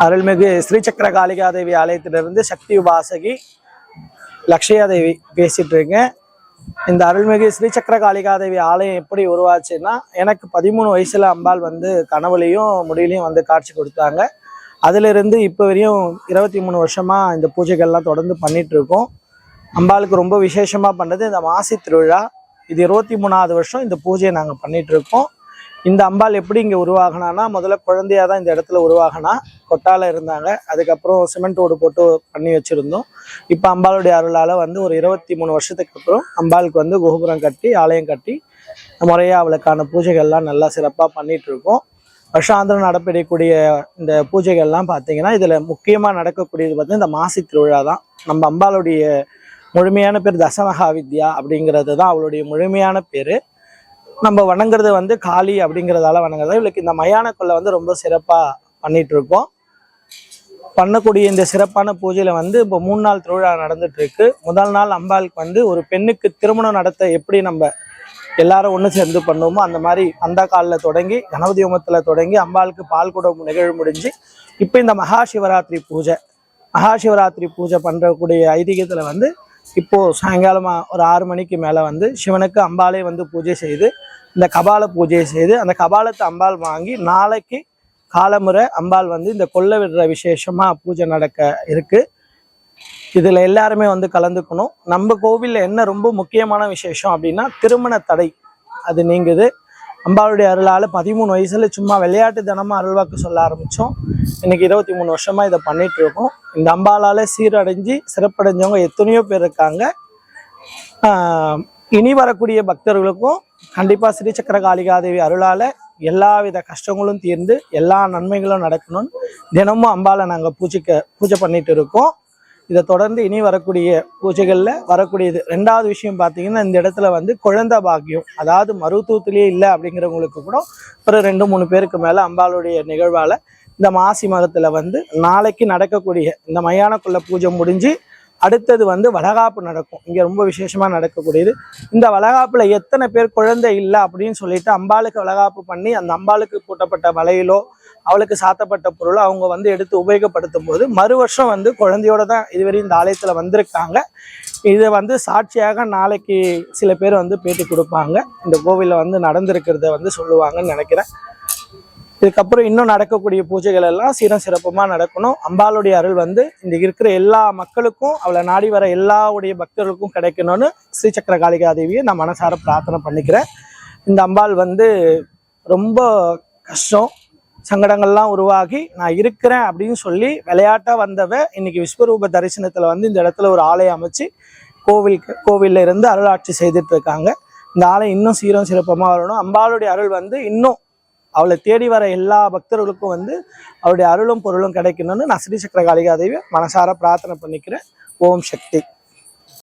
அருள்மிகு ஸ்ரீசக்கர காளிகாதேவி ஆலயத்திலிருந்து சக்தி உபாசகி லக்ஷயாதேவி பேசிட்டு இருக்கேன். இந்த அருள்மிகு ஸ்ரீசக்கர காளிகாதேவி ஆலயம் எப்படி உருவாச்சுன்னா, எனக்கு 13 வயசுல அம்பாள் வந்து கனவுலையும் முடியிலையும் வந்து காட்சி கொடுத்தாங்க. அதிலிருந்து இப்போ வரையும் 23 வருஷமா இந்த பூஜைகள்லாம் தொடர்ந்து பண்ணிட்டு இருக்கோம். அம்பாளுக்கு ரொம்ப விசேஷமா பண்ணது இந்த மாசி திருவிழா. இது 23வது வருஷம் இந்த பூஜையை நாங்கள் பண்ணிட்டு இருக்கோம். இந்த அம்பாள் எப்படி இங்கே உருவாகினான்னா, முதல்ல குழந்தையா தான் இந்த இடத்துல உருவாகினா, கொட்டால இருந்தாங்க. அதுக்கப்புறம் சிமெண்ட் ஓடு போட்டு பண்ணி வச்சிருந்தோம். இப்போ அம்பாளுடைய அருளால் வந்து ஒரு 23 வருஷத்துக்கு அப்புறம் அம்பாளுக்கு வந்து கோபுரம் கட்டி ஆலயம் கட்டி முறையாக அவளுக்கான பூஜைகள்லாம் நல்லா சிறப்பாக பண்ணிட்டு இருக்கோம். வருஷாந்திரம் நடைபெறக்கூடிய இந்த பூஜைகள்லாம் பார்த்தீங்கன்னா, இதில் முக்கியமாக நடக்கக்கூடியது பார்த்தீங்கன்னா இந்த மாசி திருவிழா தான். நம்ம அம்பாளுடைய முழுமையான பேர் தசமகாவித்யா அப்படிங்கிறது தான் அவளுடைய முழுமையான பேர். நம்ம வணங்குறது வந்து காளி அப்படிங்கிறதால வணங்குறது. இவளுக்கு இந்த மயான கொள்ளை வந்து ரொம்ப சிறப்பாக பண்ணிட்டு இருக்கோம். பண்ணக்கூடிய இந்த சிறப்பான பூஜையில வந்து இப்போ 3 நாள் திருவிழா நடந்துட்டு இருக்கு. முதல் நாள் அம்பாளுக்கு வந்து ஒரு பெண்ணுக்கு திருமணம் நடத்த எப்படி நம்ம எல்லாரும் ஒன்று சேர்ந்து பண்ணுவோமோ அந்த மாதிரி அந்த காலில் தொடங்கி கணபதி ஹோமத்தில் தொடங்கி அம்பாளுக்கு பால் குடம் நிகழ்வு முடிஞ்சு இப்போ இந்த மகாசிவராத்திரி பூஜை பண்ணுறக்கூடிய ஐதீகத்தில் வந்து இப்போ சாயங்காலமாக ஒரு 6 மணிக்கு மேலே வந்து சிவனுக்கு அம்பாலே வந்து பூஜை செய்து இந்த கபால பூஜையை செய்து அந்த கபாலத்தை அம்பாள் வாங்கி நாளைக்கு காலமுறை அம்பாள் வந்து இந்த கொல்லை விடுற விசேஷமாக பூஜை நடக்க இருக்கு. இதில் எல்லாருமே வந்து கலந்துக்கணும். நம்ம கோவிலில் என்ன ரொம்ப முக்கியமான விசேஷம் அப்படின்னா திருமண தடை அது நீங்குது. அம்பாளுடைய அருளால் 13 வயசுல சும்மா விளையாட்டு தினமாக அருள்வாக்கு சொல்ல ஆரம்பித்தோம். இன்னைக்கு 23 வருஷமா இதை பண்ணிட்டு இருக்கோம். இந்த அம்பாளால் சீரடைஞ்சு சிறப்படைஞ்சவங்க எத்தனையோ பேர் இருக்காங்க. இனி வரக்கூடிய பக்தர்களுக்கும் கண்டிப்பாக ஸ்ரீசக்கர காளிகாதேவி அருளால் எல்லா வித கஷ்டங்களும் தீர்ந்து எல்லா நன்மைகளும் நடக்கணும்னு தினமும் அம்பாளை நாங்கள் பூஜை பண்ணிட்டு இருக்கோம். இதை தொடர்ந்து இனி வரக்கூடிய பூஜைகளில் வரக்கூடியது 2வது விஷயம் பார்த்தீங்கன்னா, இந்த இடத்துல வந்து குழந்தை பாக்கியம், அதாவது மருத்துவத்திலேயே இல்லை அப்படிங்கிறவங்களுக்கு கூட ஒரு 2-3 பேருக்கு மேலே அம்பாளுடைய நிகழ்வால் இந்த மாசி மகத்தில் வந்து நாளைக்கு நடக்கக்கூடிய இந்த மயானக்குள்ள பூஜை முடிஞ்சு அடுத்தது வந்து வளகாப்பு நடக்கும். இங்கே ரொம்ப விசேஷமாக நடக்கக்கூடியது. இந்த வளகாப்பில் எத்தனை பேர் குழந்தை இல்லை அப்படின்னு சொல்லிட்டு அம்பாளுக்கு வளகாப்பு பண்ணி அந்த அம்பாளுக்கு பூட்டப்பட்ட வலையிலோ அவளுக்கு சாத்தப்பட்ட பொருளோ அவங்க வந்து எடுத்து உபயோகப்படுத்தும் போது மறு வருஷம் வந்து குழந்தையோட தான் இதுவரை இந்த ஆலயத்தில் வந்திருக்காங்க. இதை வந்து சாட்சியாக நாளைக்கு சில பேர் வந்து பேட்டி கொடுப்பாங்க. இந்த கோவிலில் வந்து நடந்திருக்கிறத வந்து சொல்லுவாங்கன்னு நினைக்கிறேன். இதுக்கப்புறம் இன்னும் நடக்கக்கூடிய பூஜைகள் எல்லாம் சீரம் சிறப்புமா நடக்கணும். அம்பாளுடைய அருள் வந்து இந்த இருக்கிற எல்லா மக்களுக்கும் அவளை நாடி வர எல்லாவுடைய பக்தர்களுக்கும் கிடைக்கணும்னு ஸ்ரீசக்கர காளிகாதேவியை நான் மனசார பிரார்த்தனை பண்ணிக்கிறேன். இந்த அம்பாள் வந்து ரொம்ப கஷ்டம் சங்கடங்கள்லாம் உருவாகி நான் இருக்கிறேன் அப்படின்னு சொல்லி விளையாட்டா வந்தவ இன்னைக்கு விஸ்வரூப தரிசனத்துல வந்து இந்த இடத்துல ஒரு ஆலயம் அமைச்சு கோவில்ல இருந்து அருளாட்சி செய்துட்டு இருக்காங்க. இந்த ஆலயம் இன்னும் சீரம் சிறப்பமா வரணும். அம்பாளுடைய அருள் வந்து இன்னும் அவளை தேடி வர எல்லா பக்தர்களுக்கும் வந்து அவருடைய அருளும் பொருளும் கிடைக்கணும்னு நான் ஸ்ரீசக்கர காளிகாதேவி மனசார பிரார்த்தனை பண்ணிக்கிறேன். ஓம் சக்தி.